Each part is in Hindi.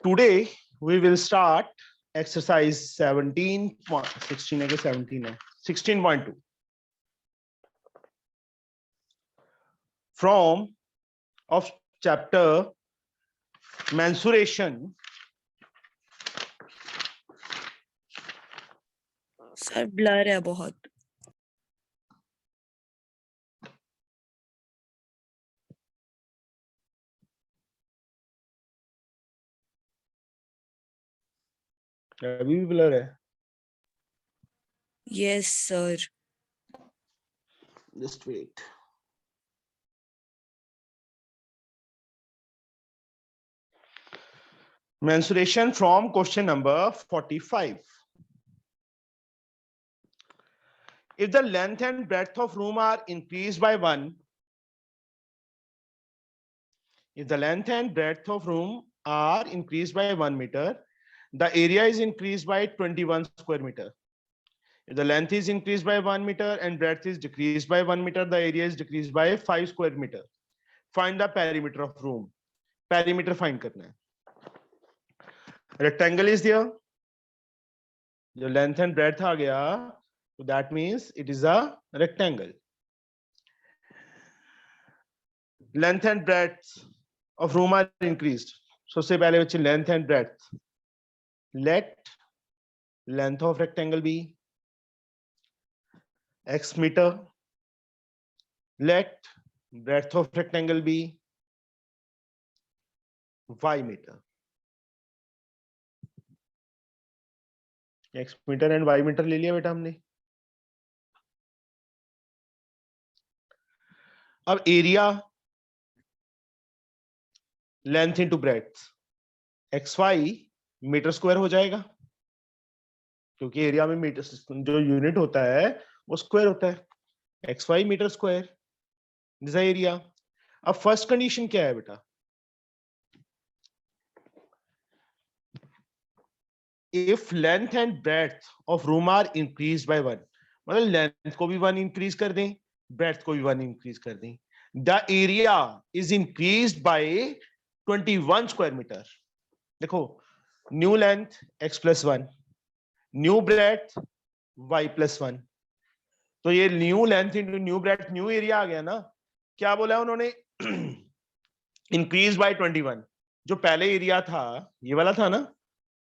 Today we will start exercise 17, 16 है 17 है 16.2 from of chapter mensuration. Sir blur है बहुत. अभी भी ब्लर है. Yes sir. Just wait. Mensuration from question number 45. If the length and breadth of room are increased by 1, if the length and breadth of room are increased by 1 meter, the area is increased by 21 square meter. If the length is increased by 1 meter and breadth is decreased by 1 meter, the area is decreased by 5 square meter. Find the perimeter of room. Perimeter find करना है. Rectangle is there. जो length and breadth आ गया, so that means it is a rectangle. Length and breadth of room are increased. So सबसे पहले बच्चे length and breadth. Let length of rectangle be x meter. Let breadth of rectangle be y meter. X meter and y meter ले लिया बेटा हमने. अब area length into breadth xy metre square हो जाएगा, क्योंकि एरिया में मीटर जो यूनिट होता है वो स्क्वायर होता है. xy metre square, this is area. अब फर्स्ट कंडीशन क्या है बेटा? If length and breadth of room are increase by 1, मतलब लेंथ को भी 1 इंक्रीज कर दें, ब्रेड्थ को भी 1 इंक्रीज कर दें, the area is increased by 21 square metre. देखो, new length x plus 1, new breadth y plus 1. तो ये new length into new breadth new area आ गया ना. क्या बोला उन्होंने? Increase by 21. जो पहले एरिया था ये वाला था ना,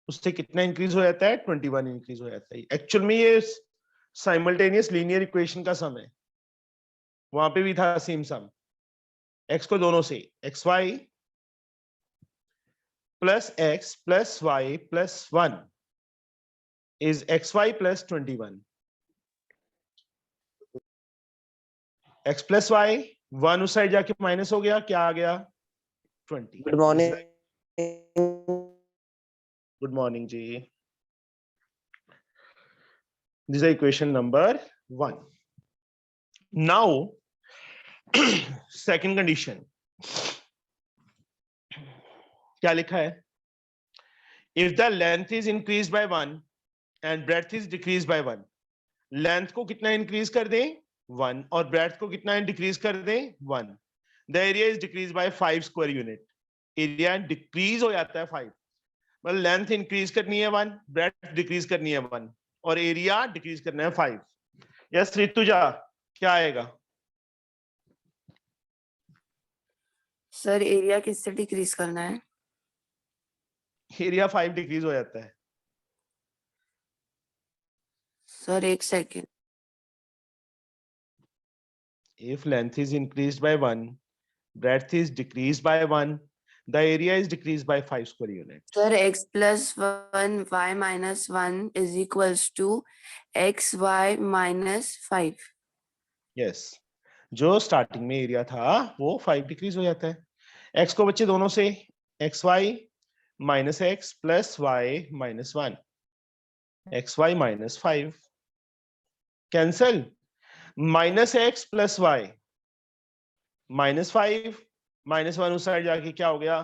उससे कितना इंक्रीज हो जाता है? 21 इंक्रीज हो जाता है. एक्चुअल में ये साइमल्टेनियस लीनियर इक्वेशन का सम है. वहां पे भी था सेम सम. x को दोनों से xy plus x plus y plus 1 is xy plus 21. x plus y 1 उस साइड जाके माइनस हो गया, क्या आ गया? 20. Good morning. गुड मॉर्निंग जी. This is equation number 1. Now second condition क्या लिखा है? If the length is increase by 1 and breadth is decrease by 1. Length को कितना इंक्रीज कर दें? 1. और ब्रेड्थ को कितना डिक्रीज कर दें? 1. The area is decrease bye 5 square unit. Area decrease हो जाता है 5. मतलब लेंथ इंक्रीज करनी है 1, ब्रेड्थ डिक्रीज करनी है 1, और एरिया डिक्रीज करना है 5. यस ऋतुजा, क्या आएगा? सर एरिया किससे डिक्रीज करना है? एरिया 5 डिक्रीज हो जाता है. सर एक second. If length is increased by 1, breadth is decreased by 1, the area is decreased by 5 square units. Sir x plus 1 y minus 1 is equals to x y minus 5. Yes. जो स्टार्टिंग में एरिया था वो 5 डिक्रीज हो जाता है. x को बच्चे दोनों से xy minus x plus y minus 1, xy minus 5 कैंसल. Minus x plus y minus 5 minus 1 उस साइड जाके क्या हो गया?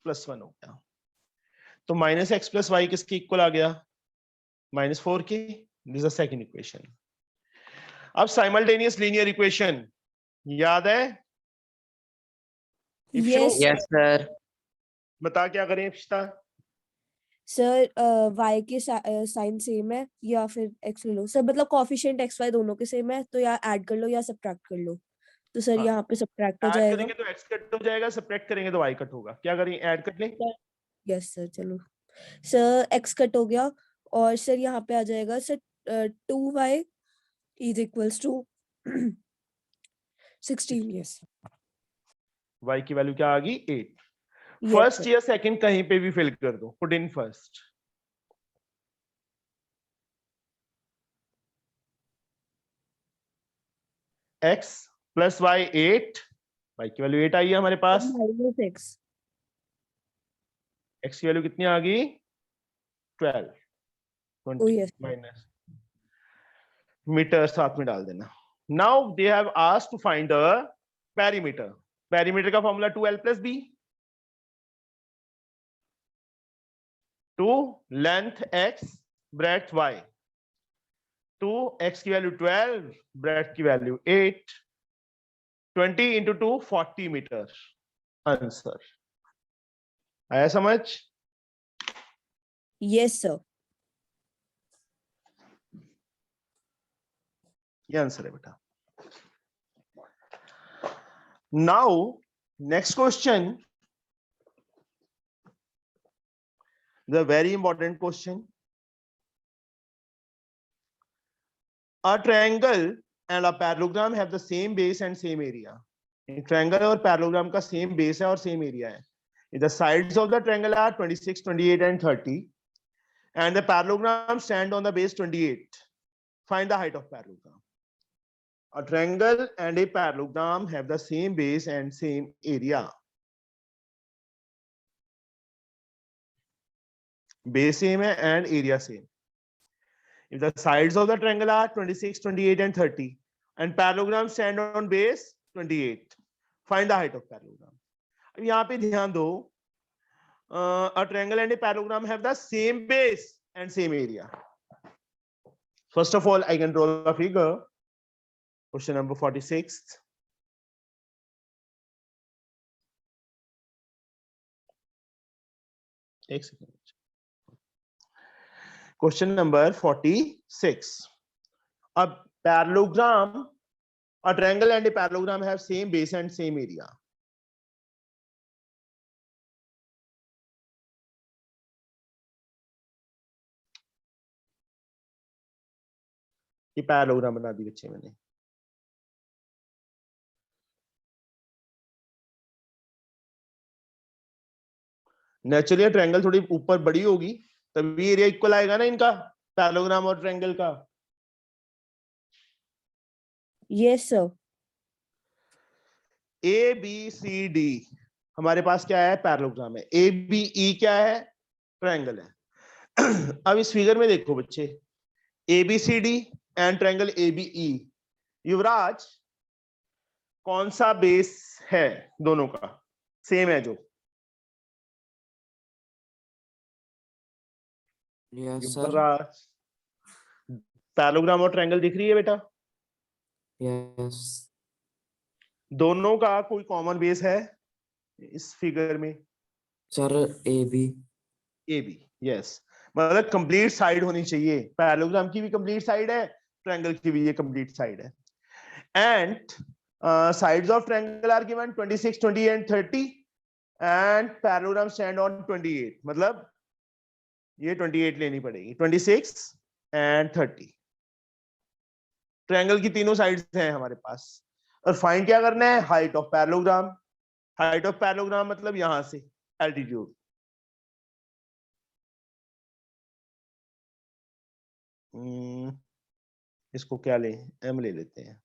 प्लस 1 हो गया. तो माइनस एक्स प्लस वाई किसके इक्वल आ गया? -4 के. This is the second equation. अब साइमल्टेनियस लीनियर इक्वेशन याद है? Yes. Yes sir. बता क्या करें इप्सिता? सर y के साइन सेम है या फिर x ले लो सर, मतलब कोफिशिएंट x y दोनों के सेम है, तो या ऐड कर लो या सब्ट्रैक्ट कर लो। तो सर हाँ, यहाँ पे सब्ट्रैक्ट हो ऐड जाएगा। करेंगे तो x कट हो जाएगा, सब्ट्रैक्ट करेंगे तो y कट होगा। क्या करें, ऐड कर लें? यस सर, चलो सर x कट हो गया, और सर यहाँ पे आ जाएगा sir 2y is equals to 16। Yes y की वैल्यू क्या आ गई? 8। Yes first sir. या सेकंड कहीं पे भी फिल कर दो, put in first. x plus y 8, y की वैल्यू 8 आई है हमारे पास। Minus x। x की वैल्यू कितनी आ गई? 12, ओ 20 यस माइनस मीटर साथ में डाल देना। Now they have asked to find the perimeter. Perimeter का formula 2l plus b, 2 length x, breadth y। 2 x की वैल्यू 12, ब्रेड्थ की वैल्यू 8, 20 इंटू 2 40 मीटर। आंसर आया समझ? Yes sir. ये आंसर है बेटा। Now next question, the very important question. A triangle and a parallelogram have the same base and same area. Triangle और पैरेललोग्राम का सेम बेस है और सेम एरिया है. The sides of the triangle are 26, 28 and 30 and the parallelogram stand on the base 28. Find the height of parallelogram. A triangle and a parallelogram have the same base and same area. Base same है and area same. If the sides of the triangle are 26, 28 and 30 and parallelogram stand on base 28, find the height of parallelogram. अब यहाँ पे ध्यान दो, a triangle and a parallelogram have the same base and same area. First of all, I can draw a figure. Question number 46. एक second. Question number 46. A parallelogram, a triangle and a parallelogram have same base and same area. ये पैरेललोग्राम बना दी बच्चे मैंने. नेचुरली ट्रायंगल थोड़ी ऊपर बड़ी होगी तभी एरिया इक्वल आएगा ना इनका, पैरेललोग्राम और ट्रायंगल का. Yes sir. A B C D हमारे पास क्या है? पैरेललोग्राम है. ए बी ई क्या है? ट्रायंगल है. अब इस फिगर में देखो बच्चे, A B C D and triangle A B E. Yuvraj, कौन सा बेस है दोनों का? सेम है जो? Yes sir. युवराज, पैरेललोग्राम और ट्रायंगल दिख रही है बेटा? यस दोनों का कोई कॉमन बेस है इस फिगर में? Sir, A B. A B, yes. मतलब कंप्लीट साइड होनी चाहिए. पैरेललोग्राम की भी कंप्लीट साइड है, ट्रायंगल की भी ये कंप्लीट साइड है. And sides of triangle are given 26, 20 and 30 and parallelogram stand on 28. मतलब ये 28 लेनी पड़ेगी, 26 and 30. ट्रायंगल की तीनों साइड्स हैं हमारे पास. और फाइंड क्या करना है? Height of parallelogram. Height of parallelogram मतलब यहां से एल्टीट्यूड. इसको क्या लें? एम ले लेते हैं.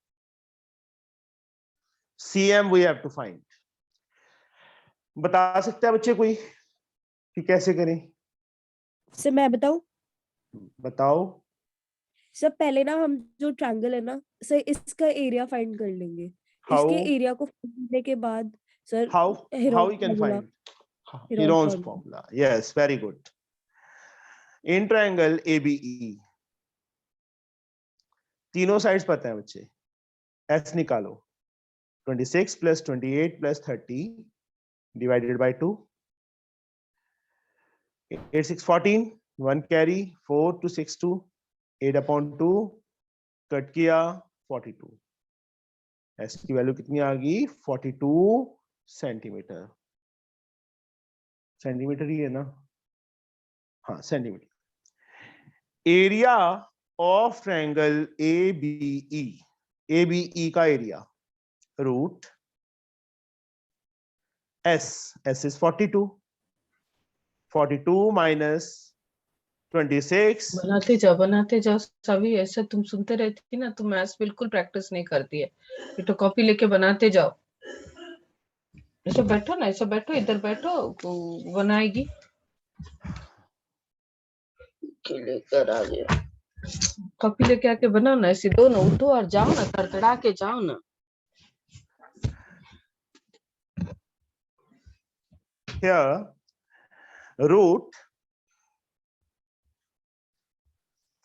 CM we have to find. बता सकता है बच्चे कोई कि कैसे करें? सर मैं बताऊं? बताओ. सर पहले ना हम जो ट्रायंगल है ना सर, इसका एरिया फाइंड कर लेंगे. How? इसके एरिया को फाइंड करने के बाद sir How Heron we can formula. find Heron's formula? Yes, very good. In triangle ABE, तीनों साइड्स पता है बच्चे. S निकालो. 26 plus 28 plus 30 divided by 2. 8 6 14, 1 carry, 4 2 6 2, 8/2 cut किया 42। एस की वैल्यू कितनी आ गई? 42 सेंटीमीटर। सेंटीमीटर ही है ना? हाँ centimetre. Area of triangle ABE, ABE का area root S is 42, 42 minus 26। बनाते जाओ सभी। ऐसे तुम सुनते रहती ना तो मैथ्स बिल्कुल प्रैक्टिस नहीं करती है। ये तो कॉपी लेके बनाते जाओ। ऐसे बैठो ना, ऐसे बैठो, इधर बैठो, बनाएगी के लेकर आ गया। कॉपी लेके आके बनाओ ना, ऐसे दो ना, उठो और जाओ ना, तड़तड़ा के जाओ ना। Here root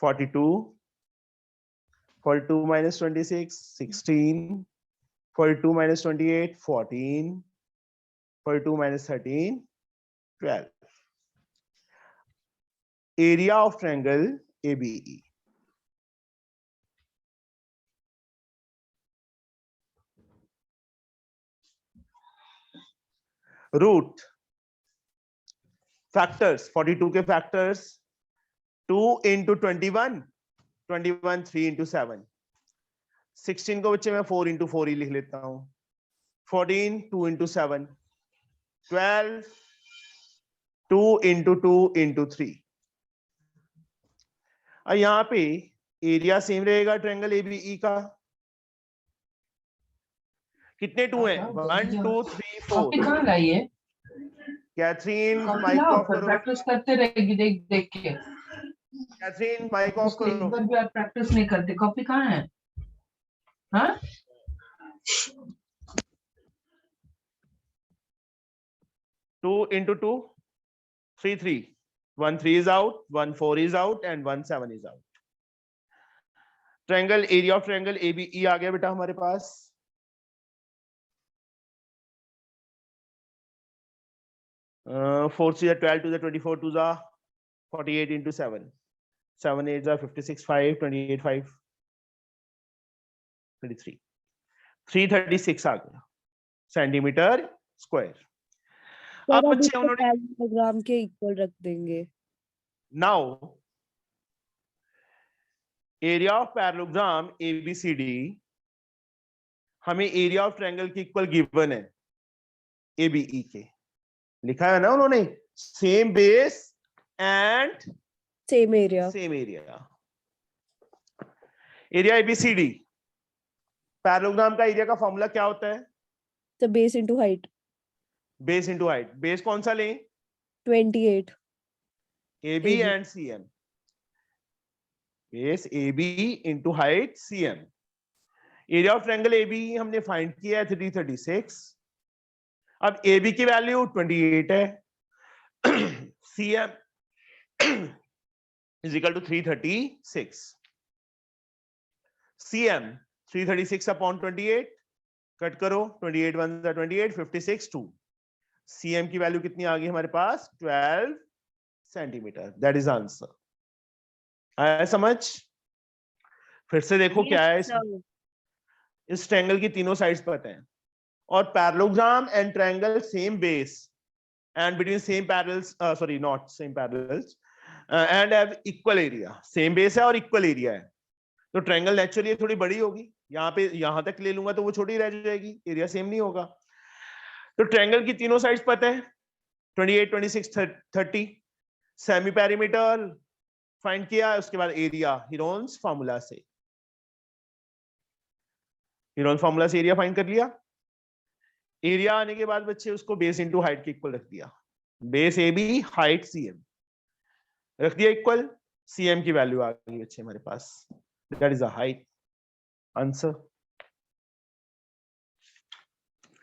42, 42 minus 26, 16, 42 minus 28, 14, 42 minus 13, 12. Area of triangle ABE. Root factors, 42 के factors, 2 into 21, 21 3 into 7, 16 को बच्चे मैं 4 into 4 ही लिख लेता हूं, 14 2 into 7, 12 2 into 2 into 3। और यहाँ पे एरिया सेम रहेगा ट्रायंगल ABE का। कितने टू हैं? 1 2 3 4। कॉपी कहाँ लाई है? कैथरीन कॉपी माइक लाओ, ऑफ फिर करो। प्रैक्टिस करते रहेगी देख देख के। कैथरीन माइक ऑफ उसको एक करो। बार भी आप प्रैक्टिस नहीं करते। कॉपी कहाँ है? हाँ 2 into 2 3 3, 1 3 is out, 1 4 is out and 1 7 is out। Triangle area of triangle ABE आ गया बेटा हमारे पास। Four 12 to the 24 to the 48 into 7, 7 8 are 56 5, 28 5, 33, 336 आ गया सेंटीमीटर स्क्वायर। अब बच्चे उन्होंने पैरेललोग्राम के इक्वल रख देंगे। Now area of parallelogram ABCD हमें एरिया ऑफ ट्रायंगल के इक्वल गिवन है ABE के। लिखा है ना उन्होंने, same base and same area. Same area. Area ABCD parallelogram का एरिया का फॉर्मूला क्या होता है? तो base into height. Base into height. Base कौन सा लें? 28 AB and CM। Base AB into height CM। Area of triangle AB हमने फाइंड किया है 336। अब AB की वैल्यू 28 है, CM is equal to 336। CM 336 upon 28 cut करो, 28 1 28, 56 2। CM की वैल्यू कितनी आ गई हमारे पास? 12 सेंटीमीटर। That is answer. आया समझ? फिर से देखो क्या है इस ट्रायंगल की तीनों साइड्स पता है, और parallelogram and triangle same base and between same parallels, sorry not same parallels, and have equal area। Same base है और इक्वल एरिया है, तो ट्रायंगल नेचुरली थोड़ी बड़ी होगी। यहाँ पे यहां तक ले लूंगा तो वो छोटी रह जाएगी, एरिया सेम नहीं होगा। तो ट्रायंगल की तीनों साइड्स पता है, 28 26 30। सेमी पेरीमीटर फाइंड किया, उसके बाद एरिया हीरोन्स फार्मूला से, हीरोन्स फार्मूला से एरिया फाइंड कर लिया। एरिया आने के बाद बच्चे उसको बेस इनटू हाइट के इक्वल रख दिया। बेस AB हाइट CM रख दिया इक्वल। CM की वैल्यू आ गई बच्चे हमारे पास, that is a height. Answer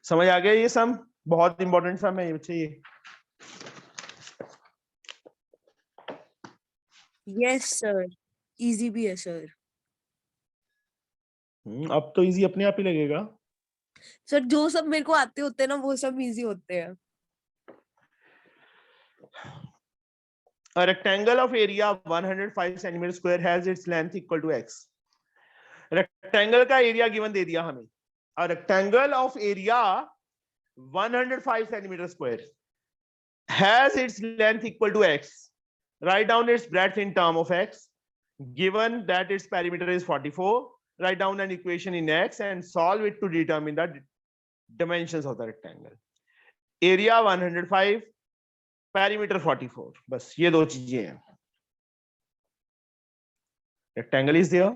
समझ आ गया? ये सम बहुत इंपॉर्टेंट सम है ये बच्चे। ये यस सर, इजी भी है सर। अब तो इजी अपने आप ही लगेगा। सर जो सब मेरे को आते होते हैं ना वो सब इजी होते हैं। A rectangle of area 105 centimeter square has its length equal to x. Rectangle का area given दे दिया हमें. A rectangle of area 105 centimeter square has its length equal to x. Write down its breadth in term of x. Given that its perimeter is 44, write down an equation in x and solve it to determine the dimensions of the rectangle. Area 105, perimeter 44. बस ये दो चीजें हैं. Rectangle is there.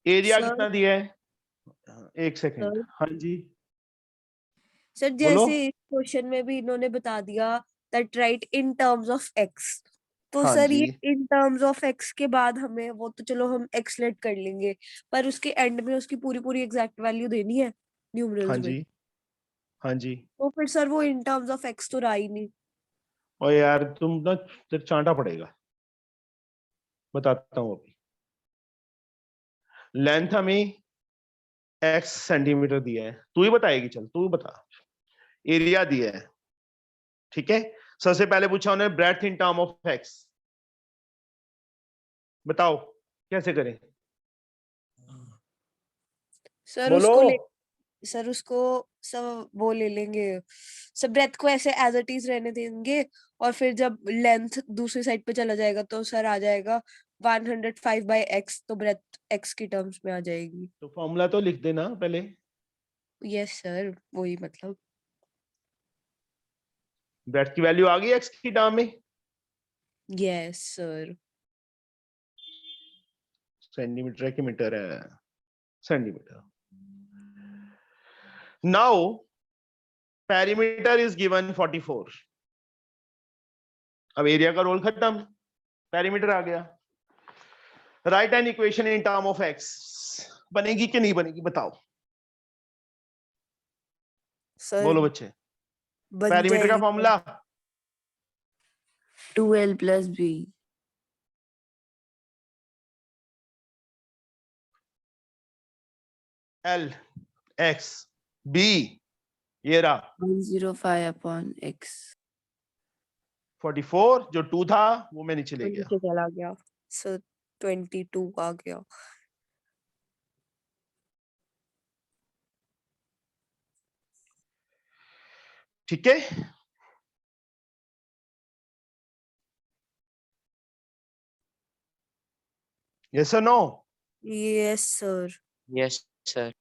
Area Sir. कितना दिया है? एक सेकंड. Sir. हाँ जी. सर बोलो. जैसे इस क्वेश्चन में भी इन्होंने बता दिया that right in terms of x, तो हाँ सर ये जी. इन टर्म्स ऑफ एक्स के बाद हमें वो तो चलो हम एक्स लेट कर लेंगे, पर उसके एंड में उसकी पूरी पूरी एग्जैक्ट वैल्यू देनी है हाँ न्यूमरल्स में, जी. हाँ जी. तो फिर सर वो इन टर्म्स ऑफ एक्स तो रहा ही नहीं. और यार तुम ना तेरे चांटा पड़ेगा. बताता हूँ अभी. लेंथ हमें x सेंटीमीटर दिया है. तू ही बताएगी. चल तू बता. एरिया दिया है. ठीक है. सबसे पहले पूछा उन्होंने breadth in term of x. बताओ कैसे करें. सर बोलो. उसको सब वो ले लेंगे, सब ब्रेथ को ऐसे एज इट इज रहने देंगे, और फिर जब लेंथ दूसरी साइड पे चला जाएगा तो सर आ जाएगा 105 बाय x, तो ब्रेथ x की टर्म्स में आ जाएगी. तो फॉर्मूला तो लिख देना पहले. यस सर, वही मतलब. ब्रेड्थ की वैल्यू आ गई x की टर्म में. Yes sir. सेंटीमीटर है कि मीटर है? Centimetre. Now perimeter is given 44. अब एरिया का रोल खत्म. पेरीमीटर आ गया. Right N equation in term of x. बनेगी कि नहीं बनेगी बताओ. सर बोलो बच्चे. बन पेरीमीटर का जाएगी formula 2l plus b. L x b. ये रहा 105 upon x. 44. जो 2 था वो मैं नीचे ले गया. नीचे चला गया, सर 22 आ गया. ठीक है. यस और no? Yes sir. Yes, sir.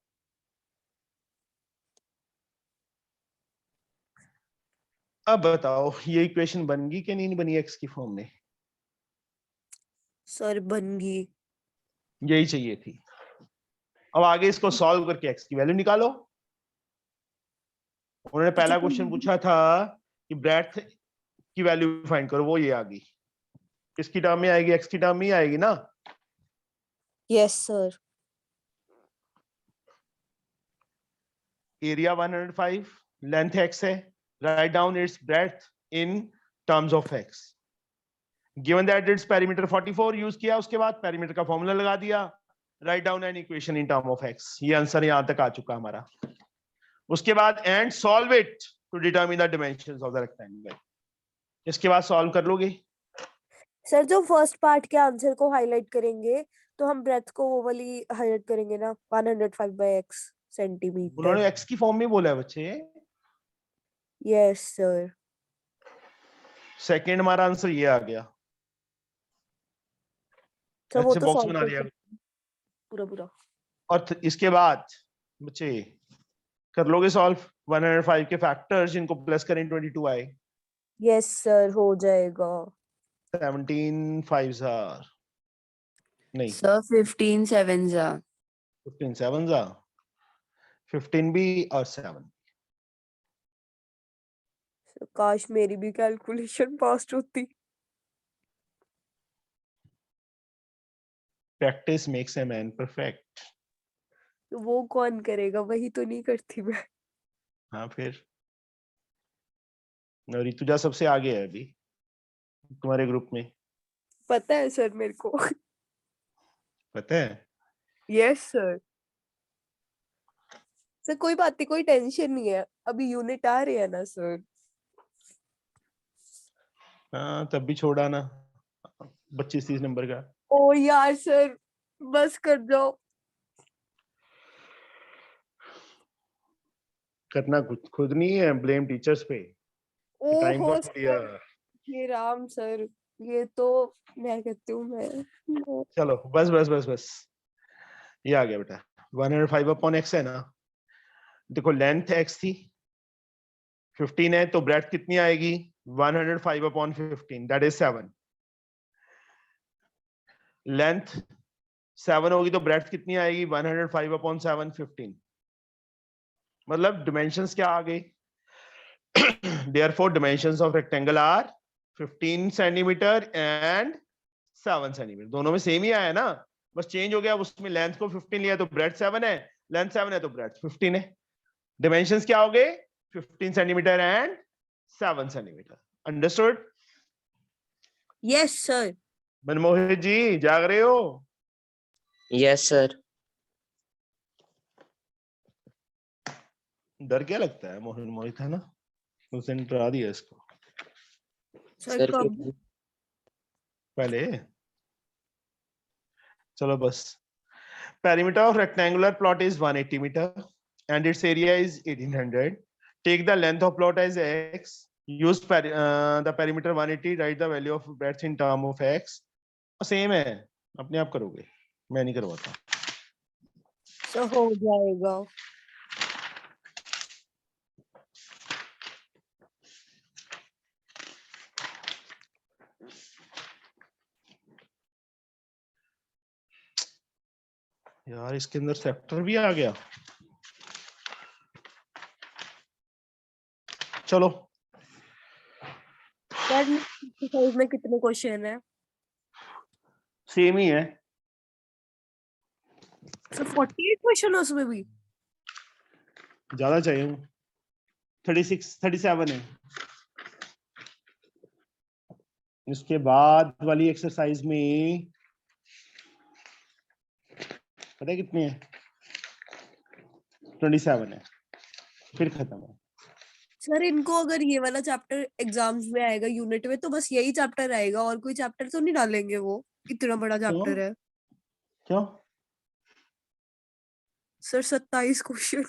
अब बताओ ये इक्वेशन बन गई कि नहीं बनी x की फॉर्म में? सर बन गई. यही चाहिए थी. अब आगे इसको सॉल्व करके x की वैल्यू निकालो. उन्होंने पहला क्वेश्चन पूछा था कि ब्रेड्थ की वैल्यू फाइंड करो. वो ये आ गई. किसकी टर्म में आएगी? x की टर्म में ही आएगी ना. Yes sir. Area 105, length x है. Write down its breadth in terms of x. Given that its perimeter 44 use किया. उसके बाद पेरीमीटर का फॉर्मूला लगा दिया. Write down an equation in term of x. ये आंसर यहां तक आ चुका हमारा. उसके बाद and solve it to determine the dimensions of the rectangle. इसके बाद सॉल्व कर लोगे. सर जो फर्स्ट पार्ट के आंसर को हाईलाइट करेंगे तो हम ब्रेथ को वो वाली हाईलाइट करेंगे ना, 105 बाय x सेंटीमीटर. उन्होंने x की फॉर्म में बोला है बच्चे. Yes sir. सेकंड हमारा आंसर ये आ गया. तो वो ऐसे तो बॉक्स सॉल्व बना कर दिया. सकते हैं पूरा पूरा. और इसके बाद बच्चे कर लोगे सॉल्व. 105 के फैक्टर्स इनको प्लस करें 22 आए. यस सर हो जाएगा. 17 5s are नहीं Sir, 15 sevens are. 15 7s are 15 भी और 7. सर, काश मेरी भी कैलकुलेशन पास्ट होती. Practice makes a man perfect. तो वो कौन करेगा, वही तो नहीं करती मैं. हाँ फिर. और ऋतुजा सबसे आगे है अभी तुम्हारे ग्रुप में. पता है सर मेरे को. पता है. Yes sir. सर कोई बात नहीं, कोई टेंशन नहीं है. अभी यूनिट आ रही है ना सर। हाँ तब भी छोड़ा ना 25-30 नंबर का। ओ यार सर बस कर दो। करना खुद नहीं है, ब्लेम टीचर्स पे। टाइम ओहो तो दिया। ये राम सर, ये तो मैं कहती हूँ मैं चलो बस बस बस बस, ये आ गया बेटा। 105 अपॉन x है ना, देखो लेंथ x थी 15 है, तो ब्रेड्थ कितनी आएगी 105 अपॉन 15, दैट इज 7। लेंथ 7 होगी तो ब्रेड्थ कितनी आएगी 105 अपॉन 7, 15। मतलब डिमेंशंस क्या आ गई? therefore dimensions of rectangle are 15 centimetre and 7 centimetre. दोनों में सेम ही आया ना, बस चेंज हो गया, उसमें लेंथ को 15 लिया तो ब्रेड्थ 7 है, लेंथ 7 है तो ब्रेड्थ 15 है। डिमेंशंस क्या हो गए 15 centimetre and 7 centimetre. Understood? Yes sir. Manmohit ji जाग रहे हो? Yes sir. डर क्या लगता है? मोहित है ना, उसने डरा दिया इसको सर सर कब? पहले। चलो बस, perimeter of rectangular plot is 180 meter and its area is 1800. Take the length of plot as x. Use the perimeter 180. Write the value of breadth in term of x. Same है, अपने आप करोगे, मैं नहीं करवाता। सर हो जाएगा। यार इसके अंदर सेक्टर भी आ गया। चलो सर एक्सरसाइज में कितने क्वेश्चन है? सेम ही है। सर 48 क्वेश्चन है उसमें भी? ज्यादा चाहिए, 36 37 है। इसके बाद वाली एक्सरसाइज में पता है कितनी है? 27 है, फिर खत्म है। सर इनको अगर ये वाला चैप्टर एग्जाम्स में आएगा यूनिट में तो बस यही चैप्टर आएगा और कोई चैप्टर तो नहीं डालेंगे? वो इतना बड़ा चैप्टर है क्यों? सर। 27 क्वेश्चन।